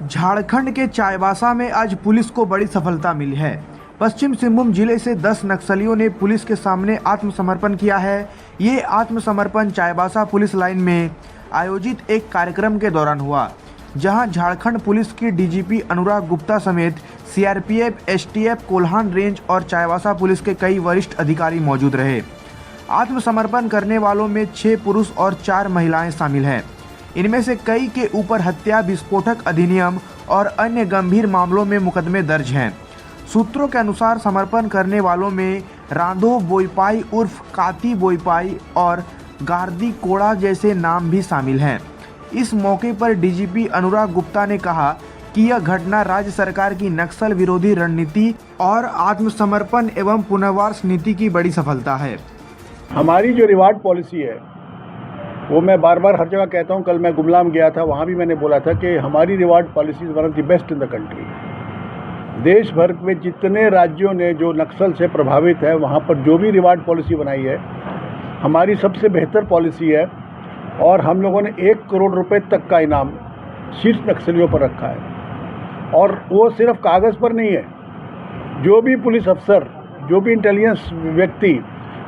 झारखंड के चाईबासा में आज पुलिस को बड़ी सफलता मिली है। पश्चिम सिंहभूम जिले से 10 नक्सलियों ने पुलिस के सामने आत्मसमर्पण किया है। ये आत्मसमर्पण चाईबासा पुलिस लाइन में आयोजित एक कार्यक्रम के दौरान हुआ, जहां झारखंड पुलिस की डीजीपी अनुराग गुप्ता समेत सीआरपीएफ, एसटीएफ, कोल्हान रेंज और चाईबासा पुलिस के कई वरिष्ठ अधिकारी मौजूद रहे। आत्मसमर्पण करने वालों में 6 पुरुष और 4 महिलाएं शामिल हैं। इनमें से कई के ऊपर हत्या, विस्फोटक अधिनियम और अन्य गंभीर मामलों में मुकदमे दर्ज हैं। सूत्रों के अनुसार समर्पण करने वालों में रांधो बोईपाई उर्फ काती बोईपाई और गार्दी कोड़ा जैसे नाम भी शामिल हैं। इस मौके पर डीजीपी अनुराग गुप्ता ने कहा कि यह घटना राज्य सरकार की नक्सल विरोधी रणनीति और आत्मसमर्पण एवं पुनर्वास नीति की बड़ी सफलता है। हमारी जो रिवार्ड पॉलिसी है वो मैं बार बार हर जगह कहता हूँ। कल मैं गुमलाम गया था, वहाँ भी मैंने बोला था कि हमारी reward policy is one of the best in the country. देश भर में जितने राज्यों ने जो नक्सल से प्रभावित है वहाँ पर जो भी रिवार्ड पॉलिसी बनाई है, हमारी सबसे बेहतर पॉलिसी है। और हम लोगों ने 1 करोड़ रुपए तक का इनाम शीर्ष नक्सलियों पर रखा है। और वो सिर्फ कागज़ पर नहीं है, जो भी पुलिस अफसर, जो भी इंटेलिजेंस व्यक्ति,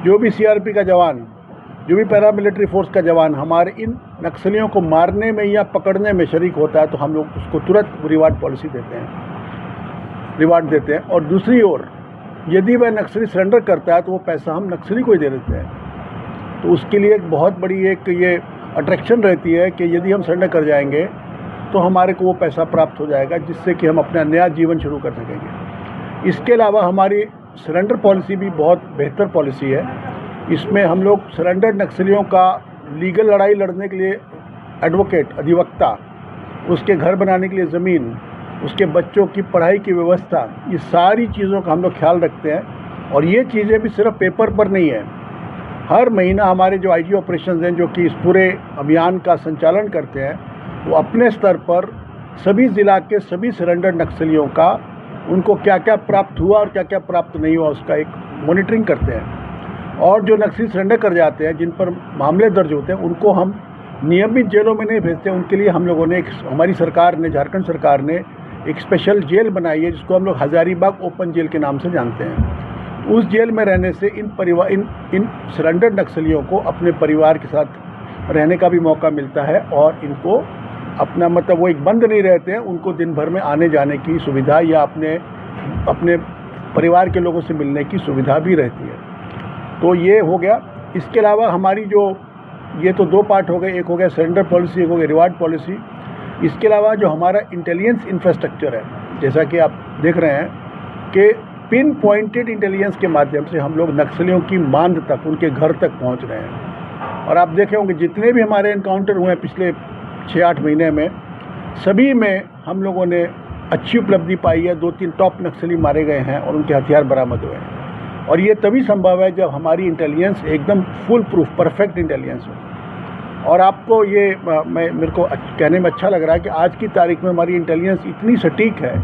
जो भी सीआरपी का जवान, जो भी पैरामिलिट्री फोर्स का जवान हमारे इन नक्सलियों को मारने में या पकड़ने में शरीक होता है तो हम लोग उसको तुरंत रिवार्ड पॉलिसी देते हैं, रिवार्ड देते हैं। और दूसरी ओर यदि वह नक्सली सरेंडर करता है तो वो पैसा हम नक्सली को ही दे देते हैं। तो उसके लिए एक बहुत बड़ी एक ये अट्रैक्शन रहती है कि यदि हम सरेंडर कर जाएंगे तो हमारे को वो पैसा प्राप्त हो जाएगा, जिससे कि हम अपना नया जीवन शुरू कर सकेंगे। इसके अलावा हमारी सरेंडर पॉलिसी भी बहुत बेहतर पॉलिसी है। इसमें हम लोग सरेंडर नक्सलियों का लीगल लड़ाई लड़ने के लिए एडवोकेट, अधिवक्ता, उसके घर बनाने के लिए ज़मीन, उसके बच्चों की पढ़ाई की व्यवस्था, ये सारी चीज़ों का हम लोग ख्याल रखते हैं। और ये चीज़ें भी सिर्फ पेपर पर नहीं है। हर महीना हमारे जो आईजी ऑपरेशंस हैं, जो कि इस पूरे अभियान का संचालन करते हैं, वो अपने स्तर पर सभी ज़िला के सभी सरेंडर नक्सलियों का, उनको क्या क्या प्राप्त हुआ और क्या क्या प्राप्त नहीं हुआ, उसका एक मॉनिटरिंग करते हैं। और जो नक्सली सरेंडर कर जाते हैं, जिन पर मामले दर्ज होते हैं, उनको हम नियमित जेलों में नहीं भेजते। उनके लिए हम लोगों ने हमारी सरकार ने, झारखंड सरकार ने एक स्पेशल जेल बनाई है, जिसको हम लोग हजारीबाग ओपन जेल के नाम से जानते हैं। उस जेल में रहने से इन सरेंडर नक्सलियों को अपने परिवार के साथ रहने का भी मौका मिलता है। और इनको अपना मतलब वो एक बंद नहीं रहते हैं, उनको दिन भर में आने जाने की सुविधा या अपने परिवार के लोगों से मिलने की सुविधा भी रहती है। तो ये हो गया। इसके अलावा हमारी जो ये तो 2 पार्ट हो गए, एक हो गया सरेंडर पॉलिसी, एक हो गया रिवार्ड पॉलिसी। इसके अलावा जो हमारा इंटेलिजेंस इंफ्रास्ट्रक्चर है, जैसा कि आप देख रहे हैं कि पिन पॉइंटेड इंटेलिजेंस के माध्यम से हम लोग नक्सलियों की मांद तक, उनके घर तक पहुंच रहे हैं। और आप देखे होंगे जितने भी हमारे एनकाउंटर हुए हैं पिछले 6-8 महीने में, सभी में हम लोगों ने अच्छी उपलब्धि पाई है। 2-3 टॉप नक्सली मारे गए हैं और उनके हथियार बरामद हुए हैं। और ये तभी संभव है जब हमारी इंटेलिजेंस एकदम फुल प्रूफ, परफेक्ट इंटेलिजेंस हो। और आपको ये मेरे को कहने में अच्छा लग रहा है कि आज की तारीख में हमारी इंटेलिजेंस इतनी सटीक है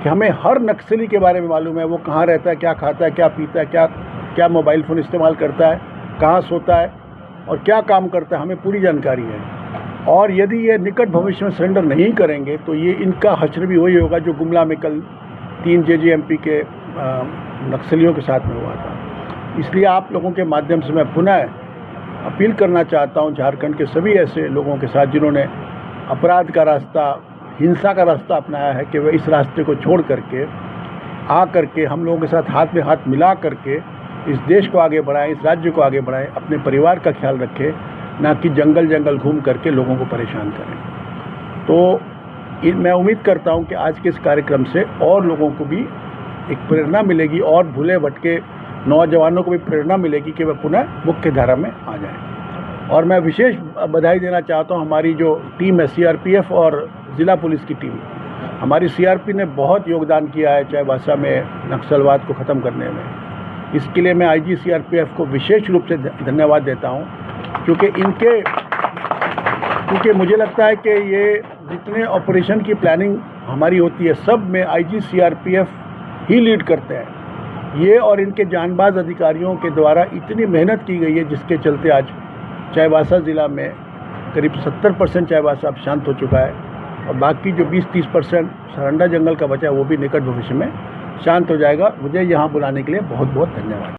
कि हमें हर नक्सली के बारे में मालूम है। वो कहाँ रहता है, क्या खाता है, क्या पीता है, क्या मोबाइल फ़ोन इस्तेमाल करता है, कहाँ सोता है और क्या काम करता है, हमें पूरी जानकारी है। और यदि ये निकट भविष्य में सरेंडर नहीं करेंगे तो ये इनका हश्र भी वही होगा जो गुमला में कल 3 जेजेएमपी के नक्सलियों के साथ में हुआ था। इसलिए आप लोगों के माध्यम से मैं पुनः अपील करना चाहता हूं झारखंड के सभी ऐसे लोगों के साथ जिन्होंने अपराध का रास्ता, हिंसा का रास्ता अपनाया है, कि वे इस रास्ते को छोड़ करके करके हम लोगों के साथ हाथ में हाथ मिला करके इस देश को आगे बढ़ाएं, इस राज्य को आगे बढ़ाएं, अपने परिवार का ख्याल रखें, ना कि जंगल जंगल घूम करके लोगों को परेशान करें। तो मैं उम्मीद करता हूं कि आज के इस कार्यक्रम से और लोगों को भी एक प्रेरणा मिलेगी और भूले भटके नौजवानों को भी प्रेरणा मिलेगी कि वह पुनः मुख्य धारा में आ जाएं। और मैं विशेष बधाई देना चाहता हूं हमारी जो टीम है, सीआरपीएफ और ज़िला पुलिस की टीम। हमारी सीआरपी ने बहुत योगदान किया है चाईबासा में नक्सलवाद को ख़त्म करने में। इसके लिए मैं आईजी सीआरपीएफ को विशेष रूप से धन्यवाद देता हूं, क्योंकि मुझे लगता है कि ये जितने ऑपरेशन की प्लानिंग हमारी होती है, सब में आईजी सीआरपीएफ ही लीड करते हैं। ये और इनके जानबाज अधिकारियों के द्वारा इतनी मेहनत की गई है, जिसके चलते आज चाईबासा ज़िला में करीब 70% चाईबासा अब शांत हो चुका है। और बाकी जो 20-30% सरंडा जंगल का बचा है वो भी निकट भविष्य में शांत हो जाएगा। मुझे यहाँ बुलाने के लिए बहुत बहुत धन्यवाद।